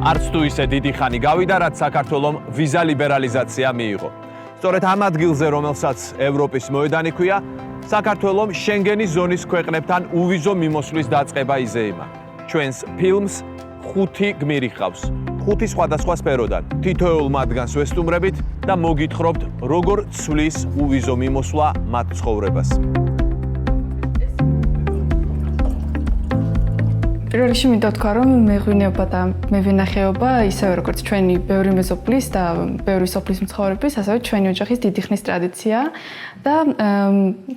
არც თუ ისე დიდი ხანი გავიდა, რაც საქართველომ ვიზა ლიბერალიზაცია მიიღო. სწორედ ამ ადგილზე, რომელსაც ევროპის მოედანი ქვია, საქართველომ შენგენის ზონის ქვეყნებთან უვიზო მიმოსვლის დაწყება იზეიმა. ჩვენს ფილმს 5 გმირი ჰყავს. 5 სხვადასხვა სფეროდან. თითოეულ მათგანს ვესტუმრებით და მოგითხრობთ, როგორ ცვლის უვიზო მიმოსვლა მათ ცხოვრებას. პირველ რიგში მინდა ვთქვა, რომ მეღვინეობა და მევენახეობა ისევე როგორც ჩვენი ბევრი მეზობლის და ბევრი სოფლის მცხოვრების, ასევე ჩვენი ოჯახის დიდი ხნის ტრადიციაა და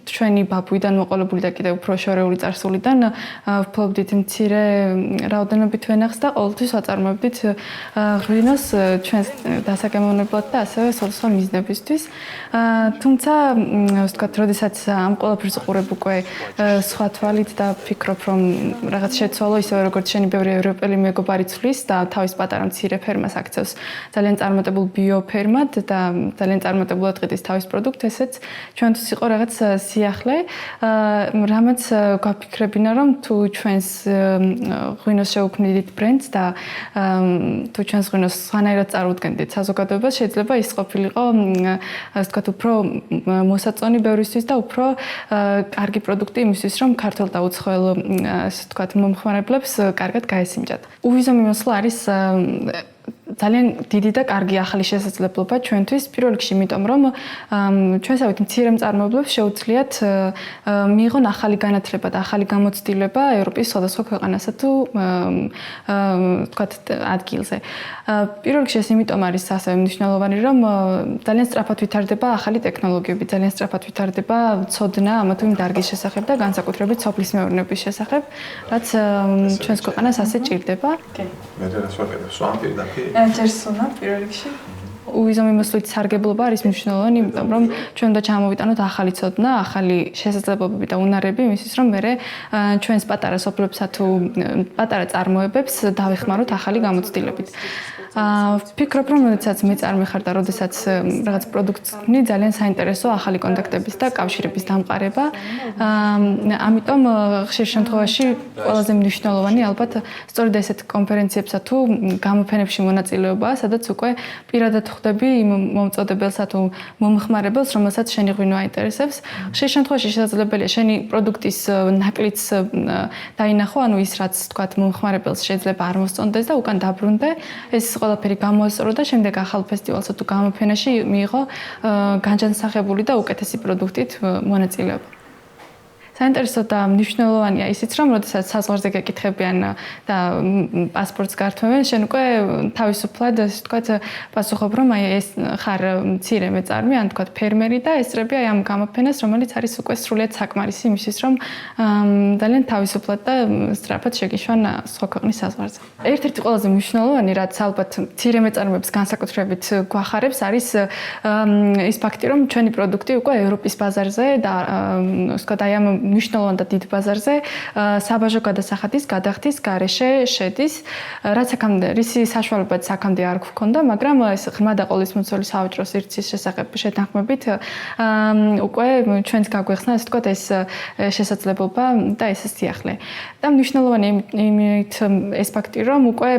ჩვენი ბაბუიდან მოყოლებული და კიდევ უფრო შორეული წარსულიდან ვფლობდით მცირე რაოდენობით ვენახს და ყოველთვის ვაწარმოებდით ღვინოს ჩვენს დასაგემოვნებლად და ასევე სხვადასხვა მიზნებისთვის. თუმცა, ვთქვათ, როდესაც ამ ყველაფერს ყურებ უკვე სხვა თვალით და ვფიქრობ, რომ რაღაც შეცვალო ისევე როგორც შენი ბევრი ევროპელი მეგობარი ცვლის და თავის პატარა მცირე ფერმას აქცევს ძალიან წარმატებულ ბიოფერმად და ძალიან წარმატებულად ყიდის თავის პროდუქტს, ესეც ჩვენთვის იყო რაღაც სიახლე, რამაც გვაფიქრებინა, რომ თუ ჩვენს ღვინოს შევქმნით ბრენდს და თუ ჩვენს ღვინოს სხვანაირად წარუდგენდით საზოგადოებას, შეიძლება ის ყოფილიყო, ასე ვთქვათ, უფრო მოსაწონი ბევრისთვის და უფრო კარგი პროდუქტი იმისთვის, რომ ქართულ და უცხოელ, ასე ვთქვათ, მომხმარებლებს კარგად გაესიმჯათ. უვიზო მიმოსვლა არის ძალიან დიდი და კარგი ახალი შესაძლებლობა ჩვენთვის, პირველ რიგში იმიტომ, რომ ჩვენსავით მცირე მწარმოებლებს შეუძლიათ მიიღონ ახალი განათლება და ახალი გამოცდილება ევროპის სხვადასხვა ქვეყანასა თუ ვთქვათ ადგილზე. პირველ რიგში ეს იმიტომ არის ასევე მნიშვნელოვანი, რომ ძალიან სწრაფად ვითარდება ახალი ტექნოლოგიები, ძალიან სწრაფად ვითარდება ცოდნა ამა თუ იმ დარგის შესახებ და განსაკუთრებით სოფლის მეურნეობის შესახებ, რაც ჩვენს ქვეყანას ასე ჭირდება. მე რას ვაკეთებ, სვამ პირდაპირ? ჯერსონა პირველ რიგში. უვიზო მიმოსვლით სარგებლობა არის მნიშვნელოვანი, იმიტომ რომ ჩვენ უნდა ჩამოვიტანოთ ახალი ცოდნა, ახალი შესაძლებლობები და უნარები იმისთვის, რომ მე ჩვენს პატარა სოფლებსა თუ პატარა წარმოებებს დავეხმაროთ ახალი გამოცდილებით. ვფიქრობ, რომ როდესაც მე წარმეხარ და როდესაც რაღაც პროდუქტს ვქნი, ძალიან საინტერესო ახალი კონტაქტების და კავშირების დამყარება. ამიტომ ხშირ შემთხვევაში ყველაზე მნიშვნელოვანი ალბათ სწორედ ესეთ კონფერენციებსა თუ გამოფენებში მონაწილეობაა, სადაც უკვე პირადად ხვდები იმ მომწოდებელსა თუ მომხმარებელს, რომელსაც შენი ღვინო აინტერესებს. ხშირ შემთხვევაში შესაძლებელია შენი პროდუქტის ნაკლიც დაინახო, ანუ ის რაც თქვათ მომხმარებელს შეიძლება არ მოსწონდეს და უკან დაბრუნდე. ეს ყველაფერი გამოასწორო და შემდეგ ახალ ფესტივალსა თუ გამოფენაში მიიღო განჯანსაღებული და უკეთესი პროდუქტით მონაწილეობა. საინტერესო და მნიშვნელოვანია ისიც, რომ როდესაც საზღვარზე გეკითხებიან და პასპორტს გართმევენ, შენ უკვე თავისუფლად, ასე ვთქვათ, პასუხობ, რომ აი ეს ხარ მცირე მეწარმე, ან ვთქვათ ფერმერი და ესწრები აი ამ გამოფენას, რომელიც არის უკვე სრულიად საკმარისი იმისთვის, რომ ძალიან თავისუფლად და სწრაფად შეგიშვან სხვა ქვეყნის საზღვარზე. ერთ-ერთი ყველაზე მნიშვნელოვანი, რაც ალბათ მცირე მეწარმეებს განსაკუთრებით გვახარებს, არის ის ფაქტი, რომ ჩვენი პროდუქტი უკვე ევროპის ბაზარზე და ასე ვთქვათ, აი ამ მნიშვნელოვან და დიდ ბაზარზე საბაჟო გადასახადის გადახდის გარეშე შედის, რაც აქამდე რისი საშუალებაც აქამდე არ გვქონდა, მაგრამ ეს ღრმა და ყოვლისმომცველი სავაჭროს ერთის შესახებ შეთანხმებით უკვე ჩვენს გაგვეხსნა, ასე ვთქვათ, ეს შესაძლებლობა და ეს სიახლე. და მნიშვნელოვანია იმით ეს ფაქტი, რომ უკვე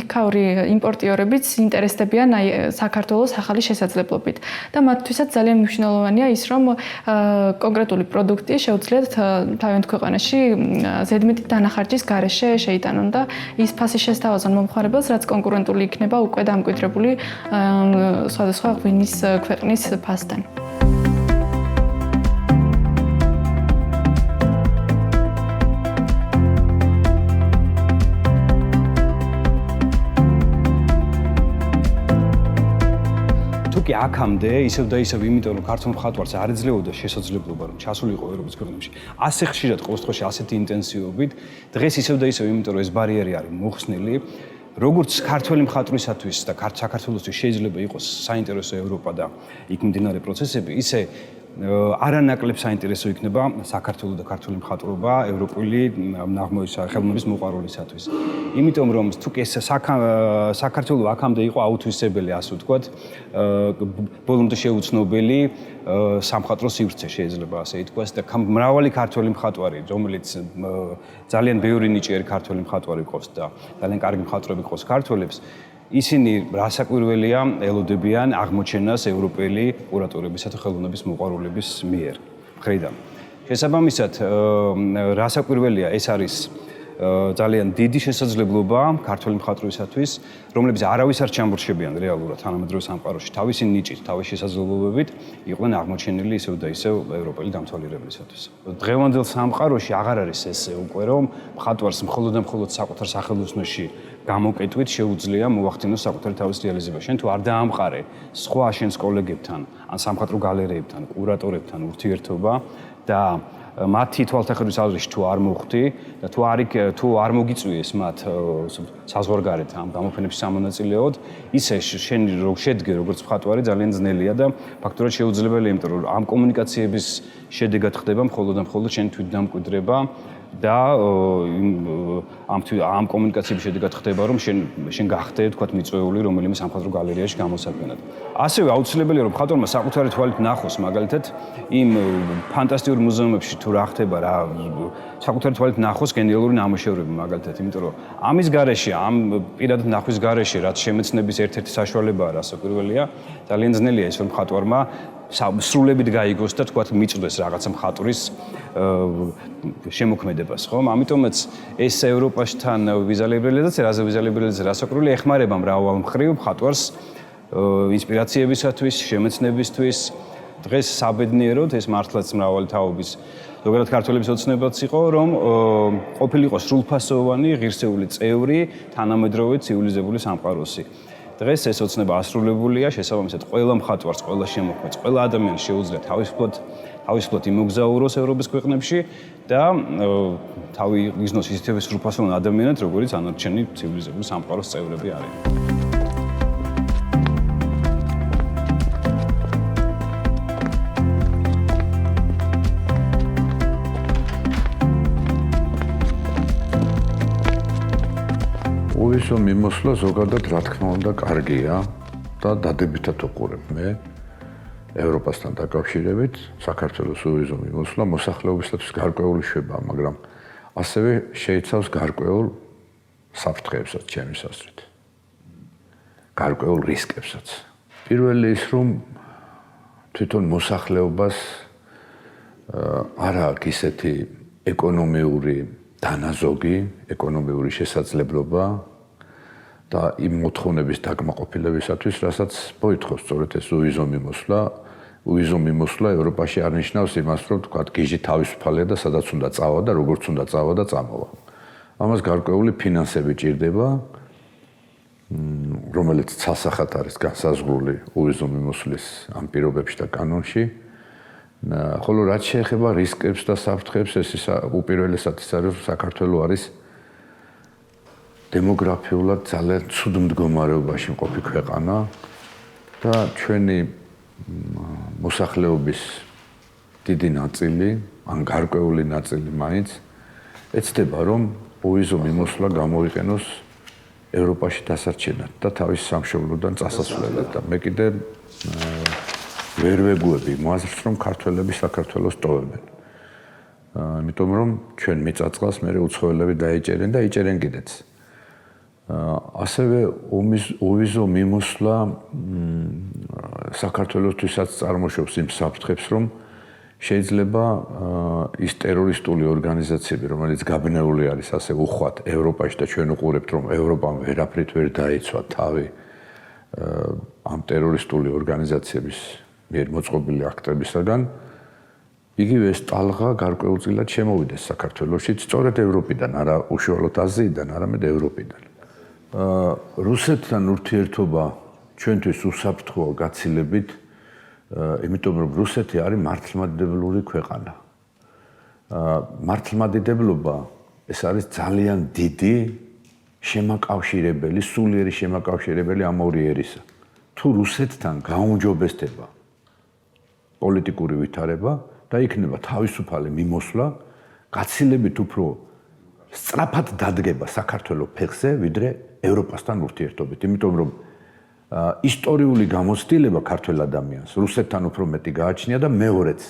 იქაური იმპორტიორებიც ინტერესდებიან აი საქართველოს ახალი შესაძლებლობით. და მათთვისაც ძალიან მნიშვნელოვანია ის, რომ კონკრეტული პროდუქტი შეუძლიათ თავიანთ ქვეყანაში ზედმეტი დანახარჯის გარეშე შეიტანონ და ის ფასი შესთავაზონ მომხმარებელს, რაც კონკურენტული იქნება უკვე დამკვიდრებული სხვადასხვა ღვინის ქვეყნის ფასთან. თუკი აქამდე ისევ და ისევ იმიტომ რომ ქართულ მხატვარს არ ეძლეოდა შესაძლებლობა რომ ჩასულიყო ევროპის ქვეყნებში ასე ხშირად ყოველ შემთხვევაში ასეთი ინტენსივობით დღეს ისევ და ისევ იმიტომ რომ ეს ბარიერი არის მოხსნილი როგორც ქართველი მხატვრისათვის და საქართველოსთვის შეიძლება იყოს საინტერესო ევროპა და იქ მიმდინარე პროცესები ისე არანაკლებ საინტერესო იქნება საქართველოს და ქართული მხატვრობა ევროპული ნაღმოის ხელოვნების მოყვარულისათვის. იმიტომ რომ თუკი ეს საქართველოს აქამდე იყო აუთვისებელი, ასე ვთქვათ, ბოლომდე შეუცნობელი სამხატვრო სივრცე შეიძლება ასე ითქვას და მრავალი ქართველი მხატვარი, რომელიც ძალიან ბევრი ნიჭიერი ქართველი მხატვარი ყავს და ძალიან კარგი მხატვრები ყავს ქართველებს, ისინი რასაკვირველია ელოდებიან აღმოჩენას ევროპელი კურატორებისა და ხელოვნების მოყვარულების მიერ. მხრიდან. შესაბამისად, რასაკვირველია ეს არის ძალიან დიდი შესაძლებლობა ქართველი მხატვრისათვის, რომლებიც არავის არ ჩამორჩებიან რეალურად თანამედროვე სამყაროში, თავისი ნიჭით, თავისი შესაძლებლობებით იყვნენ აღმოჩენილი ისევ და ისევ ევროპელი დამთვალიერებლისათვის. დღევანდელ სამყაროში აღარ არის ესე უკვე რომ მხატვარს მხოლოდ და მხოლოდ საკუთარ სახელოსნოში გამოკეთვით შეუძლია მოახდინოს საკუთარი თავის რეალიზება. შენ თუ არ დაამყარე სხვა შენს კოლეგებთან, ან სამხატვრო გალერეებთან, კურატორებთან ურთიერთობა და მათი თვალსაჩინოს აზრში თუ არ მოხვდი და თუ არ მოგიწვიეს მათ საზღვარგარეთ ამ გამოფენების სამონაწილეოდ, ისე შენ რო შედგე როგორც მხატვარი ძალიან ძნელია და ფაქტურად შეუძლებელია, იმიტომ რომ ამ კომუნიკაციების შედეგად ხდება მხოლოდ და მხოლოდ შენ თვითდამკვიდრება და ამ კომუნიკაციების შედეგად ხდება რომ შენ გახდე თქვათ მიწვეული რომელიმე სამხატვრო გალერეაში გამოსაქმნად. ასევე აუცილებელია რომ მხატვარმა საკუთარი თვალით ნახოს მაგალითად იმ ფანტასტიკურ მუზეუმებში თუ რა ხდება რა საკუთარი თვალით ნახოს გენიალური ნამუშევრები მაგალითად, იმიტომ რომ ამის გარეშე, ამ პირადად ნახვის გარეშე, რაც შემეცნების ერთ-ერთი საშუალებაა, რასაკვირველია, ძალიან ძნელია ის რომ მხატვარმა სრულებით გაიგოს და თქვათ მიწვდეს რაღაცა მხატვრის შემოქმედებას, ხომ? ამიტომაც ეს ევროპასთან ვიზალიბერალიზაცია, ვიზალიბერალიზაცია რასაკვირველია ეხმარება მრავალ მხრივ მხატვარს ინსპირაციებისათვის, შემეცნებისთვის. დღეს საბედნიეროდ ეს მართლაც მრავალი თაობის ზოგადად ქართველების ოცნებაც იყო, რომ ყოფილიყო სრულფასოვანი, ღირსეული წევრი თანამედროვე ცივილიზებული სამყაროსი. დღეს ეს ოცნება ასრულებულია, შესაბამისად ყველა მხატვარს, ყველა შემოქმედს, ყველა ადამიანს შეუძლია თავისუფლად იმოგზაუროს ევროპის ქვეყნებში და თავი იგრძნოს ისეთივე სრულფასოვან ადამიანად, როგორც ანარჩენი ცივილიზებული სამყაროს წევრები არიან. უვისო მიმოსვლა ზოგადად რა თქმა უნდა კარგია და დადებითად უყურებ მე ევროპასთან დაკავშირებით საქართველოს უვისო მიმოსვლა მოსახლეობისათვის გარკვეული შვებაა, მაგრამ ასევე შეიცავს გარკვეულ საფრთხეებსაც ჩემის აზრით. გარკვეულ რისკებსაც. პირველი ის რომ თვითონ მოსახლეობას არ აქვს ისეთი ეკონომიური დანაზოგი, ეკონომიური შესაძლებლობა და იმ მოთხოვნების დაკმაყოფილებისათვის, რასაც მოითხოვს სწორედ ეს უვიზო მიმოსვლა. უვიზო მიმოსვლა ევროპაში არ ნიშნავს იმას, რომ თქვა გიჟი თავისუფალია და სადაც უნდა წავა და როგორც უნდა წავა და წამოვა. ამას გარკვეული ფინანსები ჭირდება, რომელიც ცალსახად არის განსაზღვრული უვიზო მიმოსვლის ამ პირობებში და კანონში. ხოლო რაც შეეხება რისკებს და საფრთხეებს, ეს უპირველესად ის არის, რომ საქართველო არის დემოგრაფიულად ძალიან ცუდ მდგომარეობაში მყოფი ქვეყანა და ჩვენი მოსახლეობის დიდი ნაწილი, ან გარკვეული ნაწილი მაინც ეცდება, რომ უვიზო მიმოსვლა გამოიყენოს ევროპაში დასარჩენად და თავის სამშობლოდან წასასვლელად და მე კიდე ვერ ვეგუები მოაზრს, რომ ქართველები საქართველოს ტოვებენ. იმიტომ რომ ჩვენ მიწაწყალს მე უცხოელები დაიჭერენ და იჭერენ კიდეც. ასევე უვიზო მიმოსვლა საქართველოსთვისაც წარმოშობს იმ საფრთხებს, რომ შეიძლება ის ტერორისტული ორგანიზაციები, რომელიც გაბნეული არის ასე უხვად ევროპაში და ჩვენ უყურებთ, რომ ევროპამ ვერაფრით ვერ დაიცვა თავი ამ ტერორისტული ორგანიზაციების მიერ მოწყობილი აქტებისაგან, იგივე ეს ტალღა გარკვეულწილად შემოვიდეს საქართველოში, სწორედ ევროპიდან, არა უშუალოდ აზიიდან, არამედ ევროპიდან. რუსეთთან ურთიერთობა ჩვენთვის უსაფრთხოა გაცილებით, იმიტომ რომ რუსეთი არის მართლმადიდებლური ქვეყანა. მართლმადიდებლობა ეს არის ძალიან დიდი შემაკავშირებელი, სულიერი შემაკავშირებელი ამ ორი ერისა. თუ რუსეთთან გაუმჯობესდება პოლიტიკური ვითარება და იქნება თავისუფალი მიმოსვლა, გაცილებით უფრო სწრაფად დადგება საქართველოს ფეხზე, ვიდრე ევროპასთან ურთიერთობით. იმიტომ რომ ისტორიული გამოცდილება ქართველ ადამიანს რუსეთთან უფრო მეტი გააჩნია და მეორეც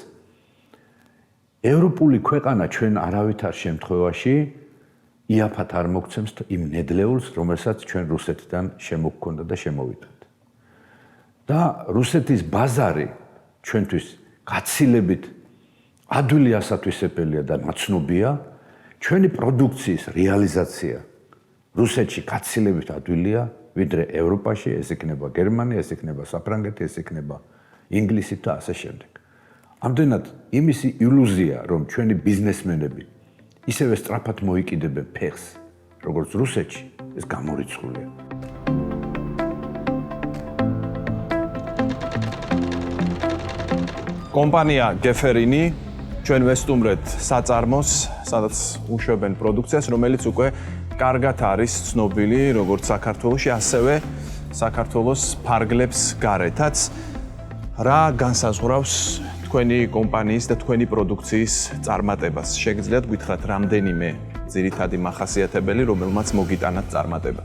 ევროპული ქვეყანა ჩვენ არავითარ შემთხვევაში იაფად არ მოგცემს იმ ნედლეულს, რომელსაც ჩვენ რუსეთიდან შემოგქონდა და შემოვიდათ. და რუსეთის ბაზარი ჩვენთვის გაცილებით ადვილი ასათვისებელია და ნაცნობია, ჩვენი პროდუქციის რეალიზაცია რუსეთში გაცილებით ადვილია, ვიდრე ევროპაში, ეს იქნება გერმანია, ეს იქნება საფრანგეთი, ეს იქნება ინგლისი და ასე შემდეგ. ამდენად იმის ილუზია, რომ ჩვენი ბიზნესმენები ისევე სწრაფად მოიკიდებენ ფეხს, როგორც რუსეთში, ეს გამორიცხულია. კომპანია გეფერინი ჩვენ ვესტუმრეთ საწარმოს, სადაც უშვებენ პროდუქციას, რომელიც უკვე კარგად არის ცნობილი როგორც საქართველოში, ასევე საქართველოს ფარგლებს გარეთაც. რა განსაზღვრავს თქვენი კომპანიის და თქვენი პროდუქციის წარმატებას? შეგიძლიათ გითხრათ რამდენიმე ძირითადი მახასიათებელი, რომელმაც მოგიტანათ წარმატება?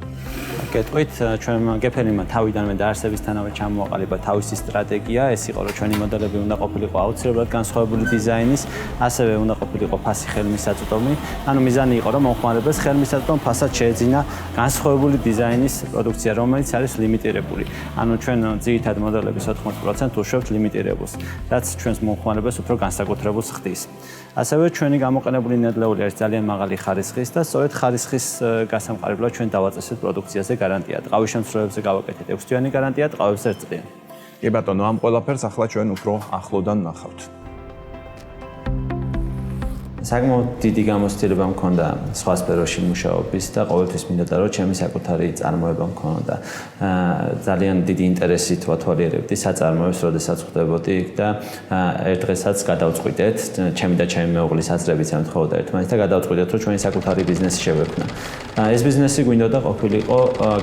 გეტყვით, ჩვენ გეფერინმა თავიდანვე დაარსებისთანავე ჩამოაყალიბა თავისი სტრატეგია, ეს იყო რომ ჩვენი მოდელები უნდა ყოფილიყო აუცილებლად განსხვავებული დიზაინის, ასევე უნდა ყოფილიყო ფასი ხელმისაწვდომი. ანუ მიზანი იყო რომ მომხმარებელს ხელმისაწვდომ ფასად შეეძინა განსხვავებული დიზაინის პროდუქცია, რომელიც არის ლიმიტირებული. ანუ ჩვენ ძირითად მოდელების 80% უშვებთ ლიმიტირებულს, რაც ჩვენს მომხმარებელს უფრო განსაკუთრებულს ხდის. ასევე ჩვენი გამოყენებული ნედლეული არის ძალიან მაღალი ხარისხის და სწორედ ხარისხის გასამყარებლად ჩვენ დავაწესეთ პროდუქციაზე გარანტია. ტყავის შემცველებზე გავაკეთეთ 6 თვიანი გარანტია, ტყავებზე 1 წლიანი. კი ბატონო, ამ ყველაფერს ახლა ჩვენ უფრო ახლოდან ნახავთ. საკმაოდ დიდი გამოცდილება მქონდა სხვა სფეროში მუშაობის და ყოველთვის მინდოდა რომ ჩემი საკუთარი წარმოება მქონოდა. ძალიან დიდი ინტერესით ვათვალიერებდი საწარმოებს, როდესაც ხვდებოდი და ერთ დღესაც გადავწყვიტეთ, ჩემი და ჩემი მეუღლის აზრებიც ემთხოვდა ერთმანეთს და გადავწყვიტეთ რომ ჩვენი საკუთარი ბიზნესი შევექმნა. ეს ბიზნესი გვინდოდა ყოფილიყო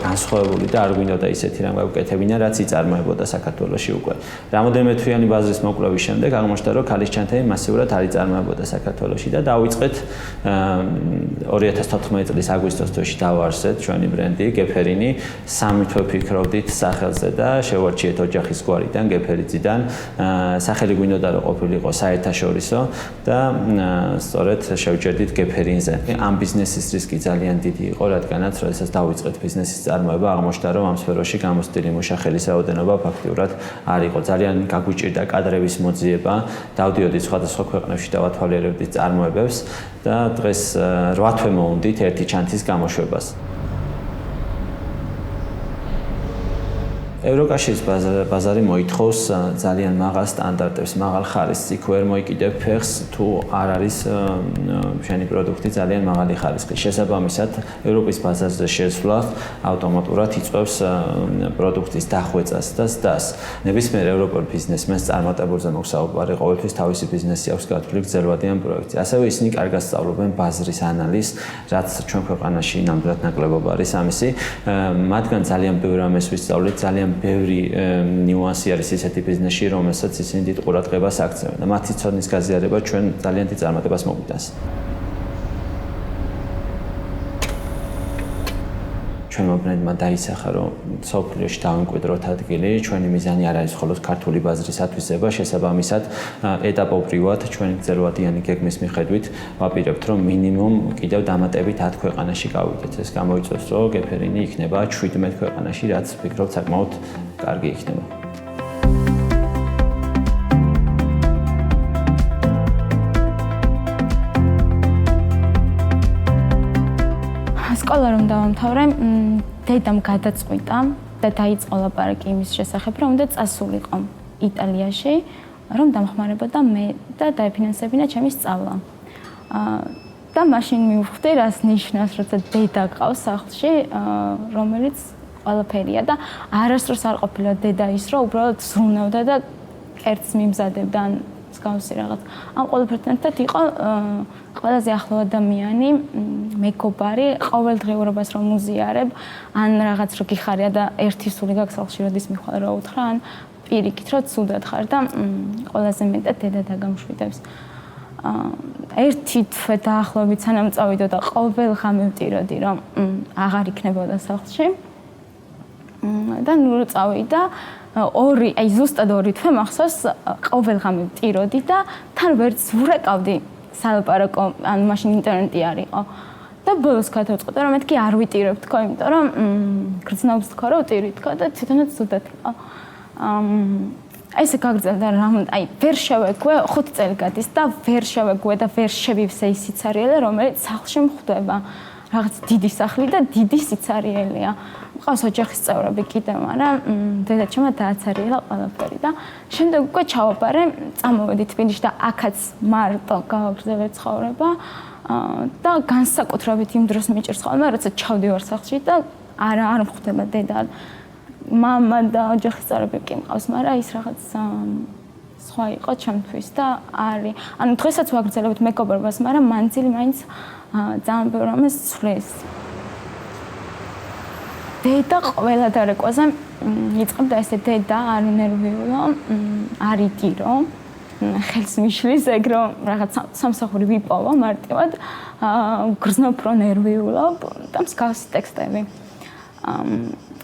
განსხვავებული და არ გვინდოდა ისეთი რამ გავუკეთებინა, რაც იწარმოებოდა საქართველოში უკვე. რამოდენიმე თვიანი ბაზრის მოკვლევის შემდეგ აღმოჩნდა რომ ქალიშჩანთები მასიურად არ იწარმოებოდა საქართველოში და დავიწყეთ 2014 წლის აგვისტოს თვეში დავაარსეთ ჩვენი ბრენდი გეფერინი. 3 თვე ფიქრობდით სახელზე და შევარჩიეთ ოჯახის გვარიდან, გეფერიძიდან. სახელი გვინდოდა რომ ყოფილიყო საერთაშორისო და სწორედ შევჭერდით გეფერინზე. ამ ბიზნესის რისკი ძალიან დიდი იყო, რადგანაც როდესაც დავიწყეთ ბიზნესის წარმოება, აღმოჩნდა რომ ამ სფეროში გამოცდილი მუშახელის რაოდენობა ფაქტიურად არ იყო. ძალიან გაგვიჭირდა კადრების მოძიება, დავდიოდით სხვადასხვა ქვეყნებში და ვათვალიერებდით წარმოებებს და დღეს 8 თვე მოვუნდით ერთი ჩანთის გამოშვებას. ევროკავშირის ბაზარი მოითხოვს ძალიან მაღალ სტანდარტებს, მაღალ ხარისხს. იქ ვერ მოიკიდებ ფეხს თუ არ არის შენი პროდუქტი ძალიან მაღალი ხარისხის. შესაბამისად, ევროპის ბაზარზე შესვლა ავტომატურად იწვევს პროდუქტის დახვეწას და ზდას. ნებისმიერ ევროპელ ბიზნესმენს წარმატებულზე მოგსაუბარი ყოველთვის თავისი ბიზნესი აქვს გათვლილი გრძელვადიან პროექტი. ასევე ისინი კარგად სწავლობენ ბაზრის ანალიზს, რაც ჩვენ ქვეყანაში ნამდვილად ნაკლებობა არის ამისი. მათგან ძალიან ბევრ ამას ვისწავლით, ძალიან ბევრი ნიუანსი არის ისეთი ბიზნესში, რომელსაც ისინი დიდ ყურადღებას აქცევენ და მათი ცოდნის გაზიარება ჩვენ ძალიან დიდ წარმატებას მოგვიტანს. ჩვენმა ბრენდმა დაისახა, რომ სოფლიოში დავიმკვიდროთ ადგილი, ჩვენი მიზანი არ არის მხოლოდ ქართული ბაზრის ათვისება, შესაბამისად ეტაპობრივად ჩვენი გრძელვადიანი გეგმის მიხედვით ვაპირებთ, რომ მინიმუმ კიდევ დამატებით 10 ქვეყანაში გავიდეთ. ეს გამოიწვევს, რომ გეფერინი იქნება 17 ქვეყანაში, რაც ვფიქრობ საკმაოდ კარგი იქნება. სკოლა რომ დავამთავრე, დედამ გადაწყვიტა და დაიწყო ლაპარაკი იმის შესახებ, რომ უნდა წასულიყო იტალიაში, რომ დამხმარებოდა მე და დაეფინანსებინა ჩემი სწავლა. და მაშინ მივხვდი, რას ნიშნავს, როცა დედა გყავს სახლში, რომელიც ყველაფერია და არასდროს არ ყოფილა დედა ის, რომ უბრალოდ ზრუნავდა და კერძს მიმზადებდა ან მსგავსი რაღაც. ამ ყველაფერთან ერთად იყო ყველაზე ახლო ადამიანი, მეგობარი, ყოველდღიურობას რომ უზიარებ, ან რაღაც რო გიხარია და ერთი სული გაქვს სახლში, როდის მიხვალ რა უთხრა, ან პირიქით რომ ცუდად ხარ და ყველაზე მეტად დედა დაგამშვიდებს. ერთი თვე დაახლოებით სანამ წავიდო და ყოველ ღამე ვტიროდი რომ აღარ იქნებოდა სახლში. და ნუ წავიდა ორი, აი ზუსტად ორი თვე მახსოვს ყოველ ღამე ვტიროდი და თან ვერც ვურეკავდი სალაპარაკო, ან მაშინ ინტერნეტი არ იყო. და ბოლოს გადავწყვიტე რომ მეთქი არ ვიტირებ თქო, იმიტომ რომ გრძნობს თქო რომ ვტირი თქო და თვითონაც ცუდად იყო. აი ესე გაგრძელდა რამოდენიმე, აი ვერ შევეგვე 5 წელი გადის და ვერ შევეგვე და ვერ შევივსე ის სიცარიელე, რომელიც სახლში მხვდება. რაღაც დიდი სახლი და დიდი სიცარიელეა. მყავს ოჯახის წევრები კიდევ, მაგრამ დედაჩემმა დააცარიელა ყველაფერი და შემდეგ უკვე ჩავაბარე, წამოვედი თბილისში და აქაც მარტო გავაგრძელე ცხოვრება და განსაკუთრებით იმ დროს მიჭირს ხოლმე, როცა ჩავდივარ სახლში და არ მხვდება დედა. მამა და ოჯახის წევრები კი მყავს, მაგრამ ის რაღაც სხვა იყო ჩემთვის და არის. ანუ დღესაც ვაგრძელებთ მეგობრობას, მაგრამ მანძილი მაინც ძალიან ბევრ რამეს ცვლის. დედა ყველა დარეკვაზე იწყებდა ესე დედა არის ნერვიულო, არ იტირო, ხელს მიშლის ეგ რომ რაღაც სამსახური ვიპოვო მარტივად, გრძნობ რომ ნერვიულობ და მსგავსი ტექსტები.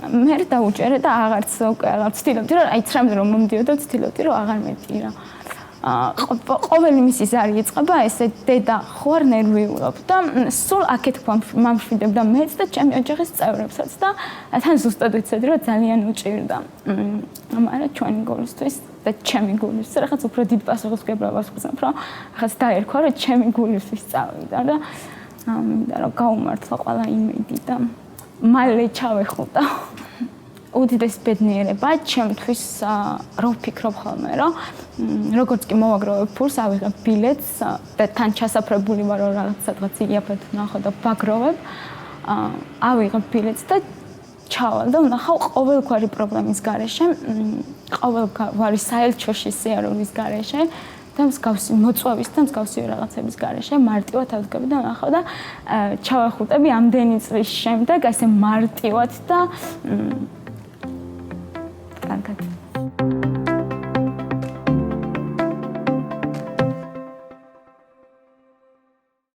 მე დაუჭერე და აღარც უკვე ვცდილობდი რომ აი ცრემლი რომ მომდიოდა ვცდილობდი რომ აღარ მეტირა. ყოველი მისი ზარი იწყება ესე დედა ხوار ნერვიულობ და სულ აქეთ მამშვიდებდა მეც და ჩემი ოჯახის წევრებსაც და თან ზუსტად ვიცოდი რომ ძალიან უჭირდა. მაგრამ ჩვენი გულისთვის და ჩემი გულისთვის რაღაც უფრო დიდ პასუხისმგებლობას ვხსნებ რომ რაღაც დაერქვა რომ ჩემი გულისთვის წავიდა და მინდა რომ გაუმართლა ყველა იმედი და მალე ჩავეხუტა. უდიდეს ბედნიერება ჩემთვის რო ვფიქრობ ხოლმე რომ როგორც კი მოვაგროვებ ფულს, ავიღებ ბილეთს და თან ჩასაფრებული ვარ რომ რაღაც სადღაც იაფად ვნახო და ვაგროვებ, ავიღებ ბილეთს და ჩავალ და ვნახავ ყოველგვარი პრობლემის გარეშე, ყოველგვარი საელჩოში სიარულის გარეშე და მსგავსი მოწვევის და მსგავსი რაღაცების გარეშე მარტივად ავდგები და ვნახავ და ჩავეხუტები ამდენი წლის შემდეგ ასე მარტივად და კარგად.